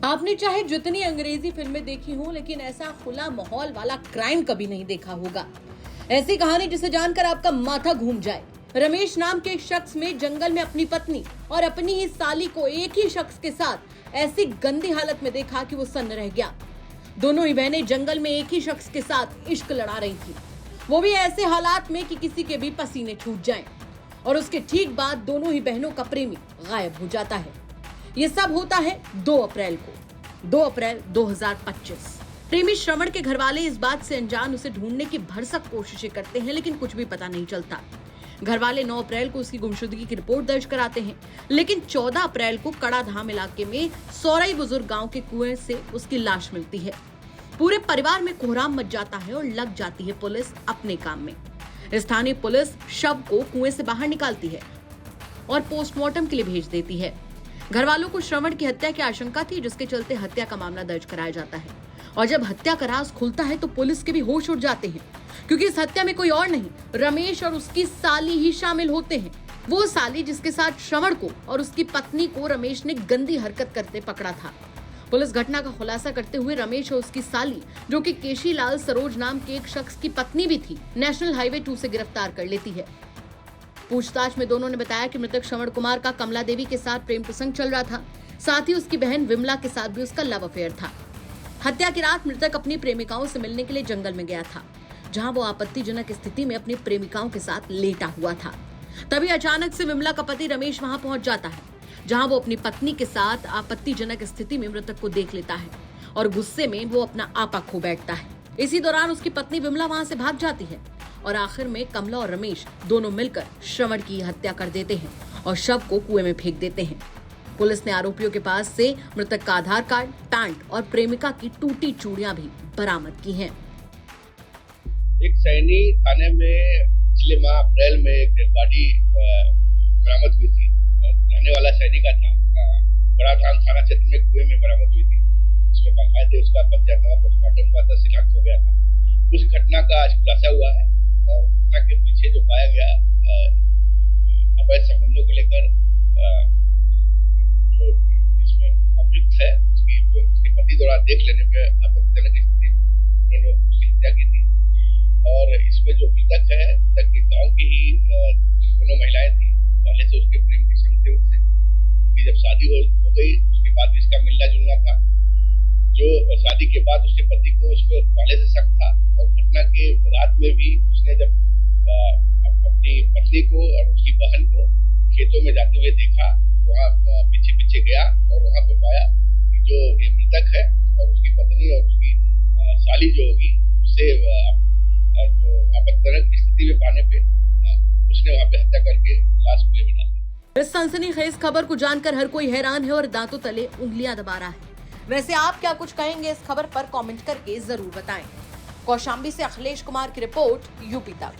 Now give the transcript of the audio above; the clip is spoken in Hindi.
आपने चाहे जितनी अंग्रेजी फिल्में देखी हों, लेकिन ऐसा खुला माहौल वाला क्राइम कभी नहीं देखा होगा। ऐसी कहानी जिसे जानकर आपका माथा घूम जाए। रमेश नाम के एक शख्स में जंगल में अपनी पत्नी और अपनी ही साली को एक ही शख्स के साथ ऐसी गंदी हालत में देखा कि वो सन्न रह गया। दोनों ही बहनें जंगल में एक ही शख्स के साथ इश्क लड़ा रही थी, वो भी ऐसे हालात में कि किसी के भी पसीने छूट जाएं। और उसके ठीक बाद दोनों ही बहनों का प्रेमी गायब हो जाता है। ये सब होता है 2 अप्रैल को, 2 अप्रैल 2025। प्रेमी श्रवण के घरवाले इस बात से अनजान उसे ढूंढने की भरसक कोशिशें करते हैं, लेकिन कुछ भी पता नहीं चलता। घरवाले 9 अप्रैल को उसकी गुमशुदगी की रिपोर्ट दर्ज कराते हैं, लेकिन 14 अप्रैल को कड़ाधाम इलाके में सौरई बुजुर्ग गांव के कुएं से उसकी लाश मिलती है। पूरे परिवार में कोहराम मच जाता है और लग जाती है पुलिस अपने काम में। स्थानीय पुलिस शव को कुएं से बाहर निकालती है और पोस्टमार्टम के लिए भेज देती है। घरवालों को श्रवण की हत्या की आशंका थी, जिसके चलते हत्या का मामला दर्ज कराया जाता है। और जब हत्या का राज खुलता है तो पुलिस के भी होश उड़ जाते हैं, क्योंकि इस हत्या में कोई और नहीं, रमेश और उसकी साली ही शामिल होते हैं। वो साली जिसके साथ श्रवण को और उसकी पत्नी को रमेश ने गंदी हरकत करते पकड़ा था। पुलिस घटना का खुलासा करते हुए रमेश और उसकी साली, जो कि केशी लाल सरोज नाम के एक शख्स की पत्नी भी थी, नेशनल हाईवे 2 से गिरफ्तार कर लेती है। पूछताछ में दोनों ने बताया कि मृतक श्रवण कुमार का कमला देवी के साथ प्रेम प्रसंग चल रहा था, साथ ही उसकी बहन विमला के साथ भी उसका लव अफेयर था। हत्या की रात मृतक अपनी प्रेमिकाओं से मिलने के लिए जंगल में गया था, जहां वो आपत्तिजनक स्थिति में अपनी प्रेमिकाओं के साथ लेटा हुआ था। तभी अचानक से विमला का पति रमेश वहां पहुंच जाता है, जहां वो अपनी पत्नी के साथ आपत्तिजनक स्थिति में मृतक को देख लेता है और गुस्से में वो अपना आपा खो बैठता है। इसी दौरान उसकी पत्नी विमला वहां से भाग जाती है और आखिर में कमला और रमेश दोनों मिलकर श्रवण की हत्या कर देते हैं और शव को कुएं में फेंक देते हैं। पुलिस ने आरोपियों के पास से मृतक का आधार कार्ड, पैंट और प्रेमिका की टूटी चूड़ियां भी बरामद की हैं। एक सैनी थाने में पिछले माह अप्रैल में एक डेड बॉडी बरामद हुई थी। रहने वाला सैनी का था। कड़ाधाम थाना क्षेत्र में कुएं में बरामद हुई थी। उसमें बाकायदे उसका पंचनामा पोस्टमार्टम हुआ था, शिनाख्त हो गया था। उस घटना का आज खुलासा हुआ है और घटना के पीछे जो पाया गया अवैध संबंधों को लेकर जो इसमें अभियुक्त है, उसके पति द्वारा देख लेने पे आपत्तिजनक स्थिति में उन्होंने उसकी हत्या की थी। और इसमें जो मृतक है, मृतक के गाँव की ही दोनों महिलाएं थी। पहले से उसके प्रेम प्रसंग थे उससे, क्योंकि जब शादी हो गई उसके बाद भी इसका मिलना जुलना था। जो शादी के बाद उसके पति को उस पर पहले से शक था और घटना के रात में भी उसने जब अपनी पत्नी को और उसकी बहन को खेतों में जाते हुए देखा, वहाँ पीछे पीछे गया और वहाँ पे पाया कि जो ये मृतक है और उसकी पत्नी और उसकी साली जो होगी उससे आपत्तिजनक स्थिति में पाने पे उसने वहाँ पे हत्या करके लाश कुएं में डाल दी। इस सनसनीखेज खबर को जानकर हर कोई हैरान है और दांतों तले उंगलियां दबा रहा है। वैसे आप क्या कुछ कहेंगे इस खबर पर कमेंट करके जरूर बताएं। कौशाम्बी से अखिलेश कुमार की रिपोर्ट, यूपी तक।